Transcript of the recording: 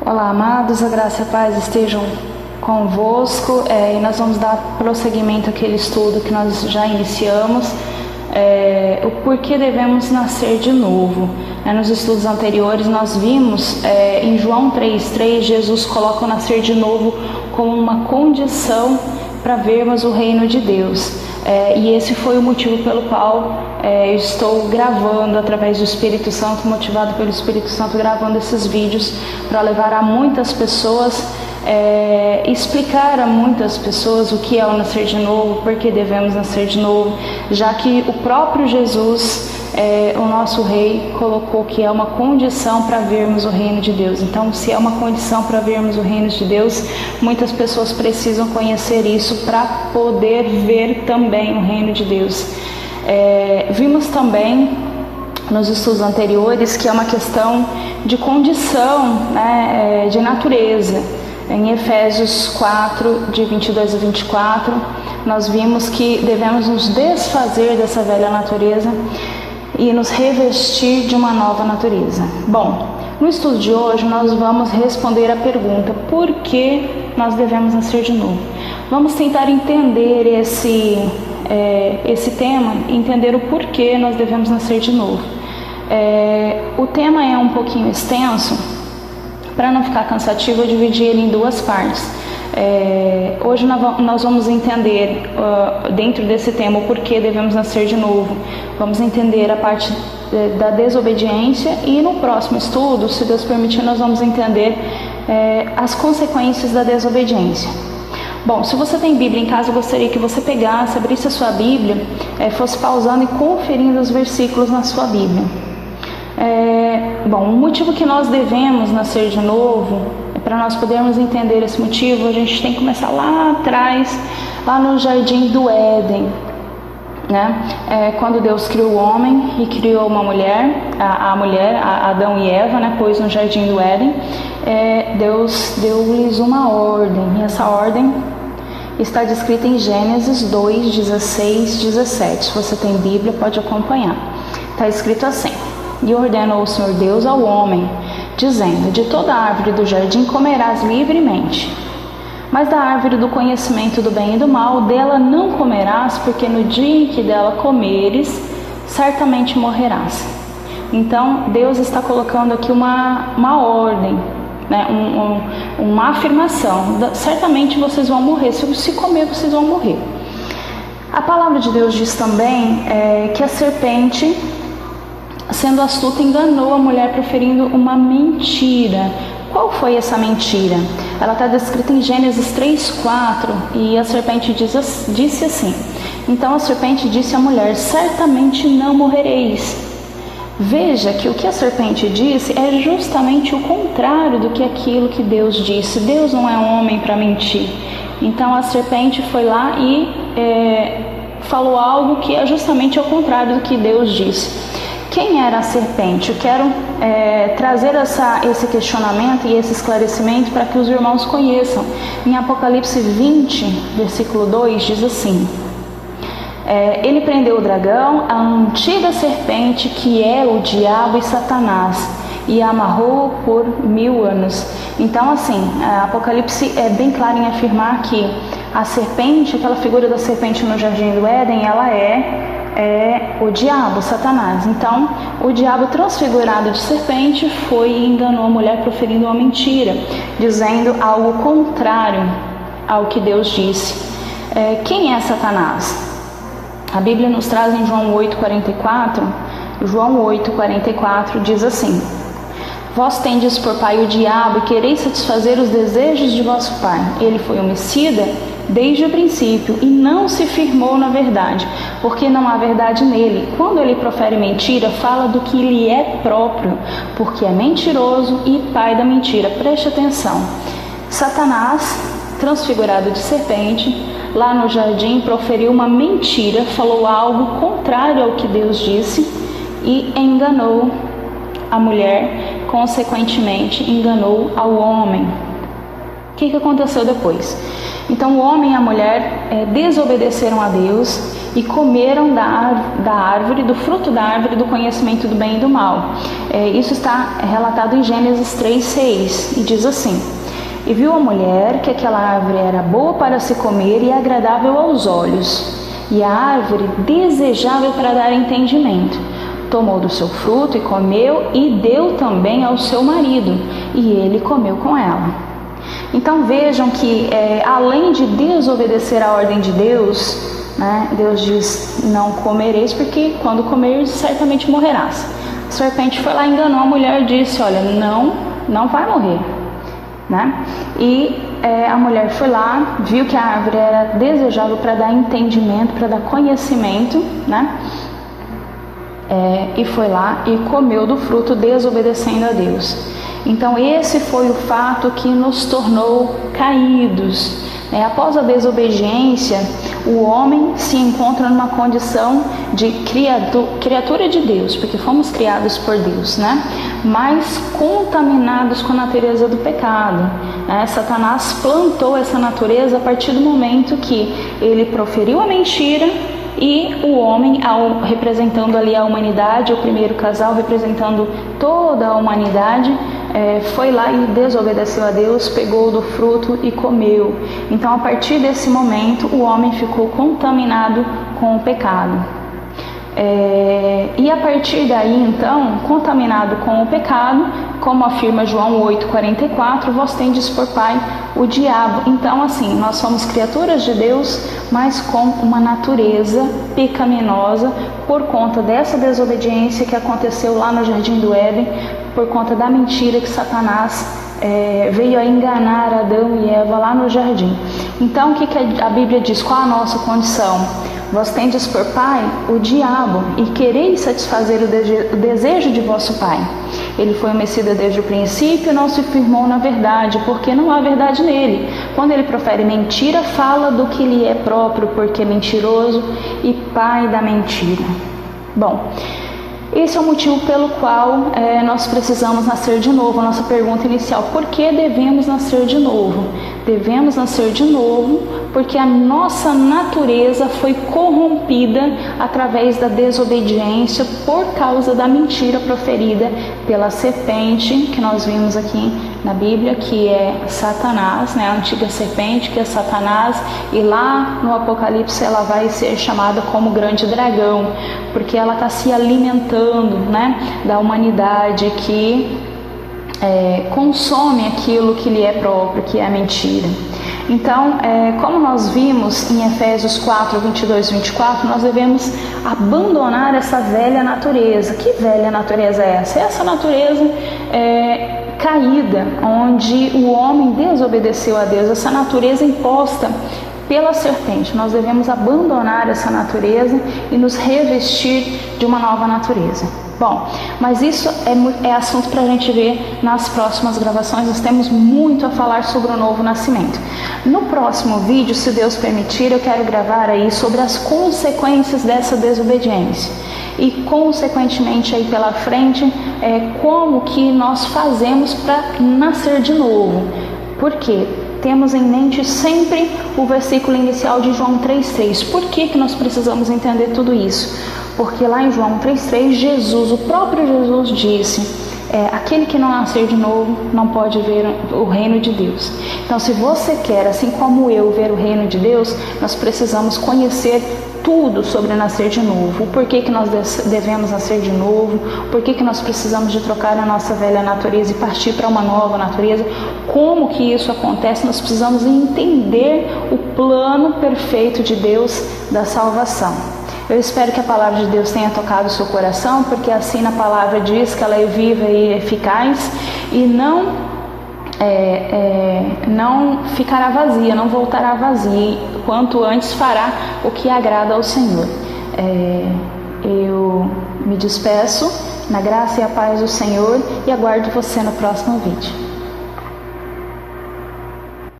Olá, amados, a graça e a paz estejam convosco, e nós vamos dar prosseguimento àquele estudo que nós já iniciamos, o porquê devemos nascer de novo. Nos estudos anteriores nós vimos em João 3,3, Jesus coloca o nascer de novo como uma condição para vermos o reino de Deus. E esse foi o motivo pelo qual eu estou gravando através do Espírito Santo, motivado pelo Espírito Santo, gravando esses vídeos para levar a muitas pessoas, explicar a muitas pessoas o que é o nascer de novo, por que devemos nascer de novo, já que o próprio Jesus, o nosso Rei, colocou que é uma condição para vermos o reino de Deus. Então, se é uma condição para vermos o reino de Deus, muitas pessoas precisam conhecer isso para poder ver também o reino de Deus. Vimos também nos estudos anteriores que é uma questão de condição, de natureza. Em Efésios 4, de 22 a 24, nós vimos que devemos nos desfazer dessa velha natureza e nos revestir de uma nova natureza. Bom, no estudo de hoje nós vamos responder a pergunta: por que nós devemos nascer de novo? Vamos tentar entender esse tema, entender o porquê nós devemos nascer de novo. O tema é um pouquinho extenso. Para não ficar cansativo, eu dividi ele em duas partes. Hoje nós vamos entender, dentro desse tema, o porquê devemos nascer de novo. Vamos entender a parte da desobediência e no próximo estudo, se Deus permitir, nós vamos entender as consequências da desobediência. Bom, se você tem Bíblia em casa, eu gostaria que você pegasse, abrisse a sua Bíblia, fosse pausando e conferindo os versículos na sua Bíblia. Bom, o motivo que nós devemos nascer de novo, para nós podermos entender esse motivo, a gente tem que começar lá atrás, lá no Jardim do Éden, quando Deus criou o homem e criou uma mulher, a mulher, Adão e Eva, pôs no Jardim do Éden, Deus deu-lhes uma ordem, e essa ordem está descrita em Gênesis 2, 16, 17. Se você tem Bíblia, pode acompanhar. Está escrito assim: e ordenou o Senhor Deus ao homem, dizendo: de toda árvore do jardim comerás livremente, mas da árvore do conhecimento do bem e do mal, dela não comerás, porque no dia em que dela comeres, certamente morrerás. Então, Deus está colocando aqui uma ordem, uma afirmação: certamente vocês vão morrer, se comer vocês vão morrer. A palavra de Deus diz também que a serpente, sendo astuta, enganou a mulher proferindo uma mentira. Qual foi essa mentira? Ela está descrita em Gênesis 3:4, e a serpente disse assim: então a serpente disse à mulher: certamente não morrereis. Veja que o que a serpente disse é justamente o contrário do que aquilo que Deus disse. Deus não é homem para mentir. Então a serpente foi lá e falou algo que é justamente ao contrário do que Deus disse. Quem era a serpente? Eu quero trazer esse questionamento e esse esclarecimento para que os irmãos conheçam. Em Apocalipse 20, versículo 2, diz assim: ele prendeu o dragão, a antiga serpente, que é o diabo e Satanás, e a amarrou por 1000 anos. Então, assim, Apocalipse é bem claro em afirmar que a serpente, aquela figura da serpente no Jardim do Éden, ela é o diabo, Satanás. Então, o diabo transfigurado de serpente foi e enganou a mulher proferindo uma mentira, dizendo algo contrário ao que Deus disse. Quem é Satanás? A Bíblia nos traz em João 8,44. João 8,44 diz assim: vós tendes por pai o diabo e quereis satisfazer os desejos de vosso pai. Ele foi homicida desde o princípio e não se firmou na verdade, porque não há verdade nele. Quando ele profere mentira, fala do que lhe é próprio, porque é mentiroso e pai da mentira. Preste atenção. Satanás, transfigurado de serpente, lá no jardim proferiu uma mentira, falou algo contrário ao que Deus disse e enganou a mulher, consequentemente enganou ao homem. O que aconteceu depois? Então o homem e a mulher desobedeceram a Deus e comeram da árvore, do fruto da árvore do conhecimento do bem e do mal. Isso está relatado em Gênesis 3:6 e diz assim: e viu a mulher que aquela árvore era boa para se comer e agradável aos olhos, e a árvore desejável para dar entendimento. Tomou do seu fruto e comeu, e deu também ao seu marido, e ele comeu com ela. Então vejam que além de desobedecer a ordem de Deus, né, Deus diz: não comereis, porque quando comeres certamente morrerás. A serpente foi lá e enganou a mulher e disse: olha, não vai morrer, né? E a mulher foi lá, viu que a árvore era desejável para dar entendimento, para dar conhecimento, né? E foi lá e comeu do fruto, desobedecendo a Deus. Então esse foi o fato que nos tornou caídos. Após a desobediência, o homem se encontra numa condição de criatura de Deus, porque fomos criados por Deus, né? Mas contaminados com a natureza do pecado. Satanás plantou essa natureza a partir do momento que ele proferiu a mentira, e o homem, representando ali a humanidade, o primeiro casal representando toda a humanidade, foi lá e desobedeceu a Deus, pegou do fruto e comeu. Então, a partir desse momento, o homem ficou contaminado com o pecado. E a partir daí, então, contaminado com o pecado, como afirma João 8,44, vós tendes por pai o diabo. Então, assim, nós somos criaturas de Deus, mas com uma natureza pecaminosa por conta dessa desobediência que aconteceu lá no Jardim do Éden, por conta da mentira que Satanás veio a enganar Adão e Eva lá no jardim. Então, o que a Bíblia diz? Qual a nossa condição? Vós tendes por pai o diabo, e quereis satisfazer o desejo de vosso pai. Ele foi homicida desde o princípio, não se firmou na verdade, porque não há verdade nele. Quando ele profere mentira, fala do que lhe é próprio, porque é mentiroso e pai da mentira. Bom, esse é o motivo pelo qual nós precisamos nascer de novo. A nossa pergunta inicial: por que devemos nascer de novo? Devemos nascer de novo porque a nossa natureza foi corrompida através da desobediência por causa da mentira proferida pela serpente, que nós vimos aqui na Bíblia, que é Satanás, né? A antiga serpente, que é Satanás, e lá no Apocalipse ela vai ser chamada como grande dragão, porque ela está se alimentando, né, da humanidade que consome aquilo que lhe é próprio, que é a mentira. Então, como nós vimos em Efésios 4, 22 e 24, nós devemos abandonar essa velha natureza. Que velha natureza é essa? Essa natureza caída, onde o homem desobedeceu a Deus, essa natureza imposta pela serpente. Nós devemos abandonar essa natureza e nos revestir de uma nova natureza. Bom, mas isso é assunto para a gente ver nas próximas gravações. Nós temos muito a falar sobre o novo nascimento. No próximo vídeo, se Deus permitir, eu quero gravar aí sobre as consequências dessa desobediência. E consequentemente aí pela frente, como que nós fazemos para nascer de novo. Por quê? Temos em mente sempre o versículo inicial de João 3,3. Por que nós precisamos entender tudo isso? Porque lá em João 3,3, o próprio Jesus disse: aquele que não nascer de novo não pode ver o reino de Deus. Então, se você quer, assim como eu, ver o reino de Deus, nós precisamos conhecer tudo sobre nascer de novo. O porquê que nós devemos nascer de novo, porquê que nós precisamos de trocar a nossa velha natureza e partir para uma nova natureza, como que isso acontece. Nós precisamos entender o plano perfeito de Deus da salvação. Eu espero que a palavra de Deus tenha tocado o seu coração, porque assim na palavra diz que ela é viva e eficaz e não ficará vazia, não voltará vazia, quanto antes fará o que agrada ao Senhor. Eu me despeço na graça e a paz do Senhor e aguardo você no próximo vídeo.